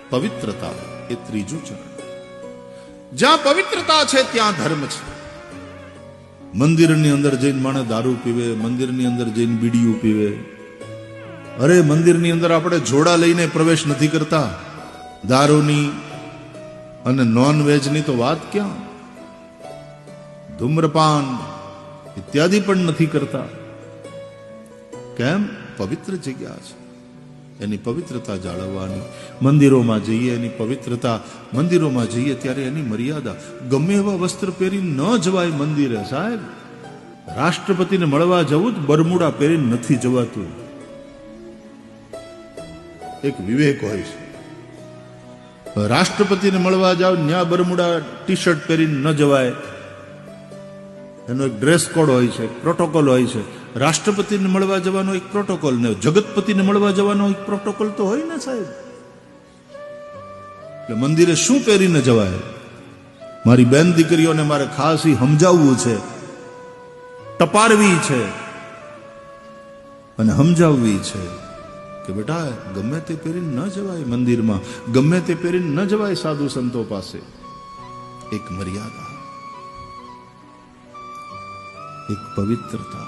પવિત્રતા એ ત્રીજું ચરણ. જ્યાં પવિત્રતા છે ત્યાં ધર્મ છે. મંદિરની અંદર જઈને માણસ દારૂ પીવે, મંદિરની અંદર જઈને બીડીયું પીવે. અરે મંદિરની અંદર આપણે જોડા લઈને પ્રવેશ નથી કરતા. દારૂની અને નોન વેજની તો વાત ક્યાં, ધૂમ્રપાન ઇત્યાદિ પણ નથી કરતા. કેમ? પવિત્ર જગ્યા છે, એની પવિત્રતા જાળવવાની. મંદિરોમાં જઈએ એની પવિત્રતા, મંદિરોમાં જઈએ ત્યારે એની મર્યાદા. ગમે એવા વસ્ત્ર પહેરી ન જવાય મંદિરે સાહેબ. રાષ્ટ્રપતિને મળવા જવું જ બરમુડા પહેરીને નથી જવાતું. એક વિવેક હોય છે. રાષ્ટ્રપતિને મળવા જાવ ન્યા બરમુડા ટી શર્ટ પહેરીને ન જવાય. એનો એક ડ્રેસ કોડ હોય છે, પ્રોટોકોલ હોય છે. રાષ્ટ્રપતિને મળવા જવાનો એક પ્રોટોકોલ ને જગતપતિને મળવા જવાનો એક પ્રોટોકોલ તો હોય ને સાહેબ. એટલે મંદિરે શું પહેરીને જવાય? મારી બેન દીકરીઓને મારે ખાસ સમજાવવું છે, ટપારવી છે અને સમજાવવી છે કે બેટા ગમે તે પહેરીને ન જવાય મંદિરમાં, ગમે તે પહેરીને ન જવાય સાધુ સંતો પાસે. એક મર્યાદા, એક પવિત્રતા.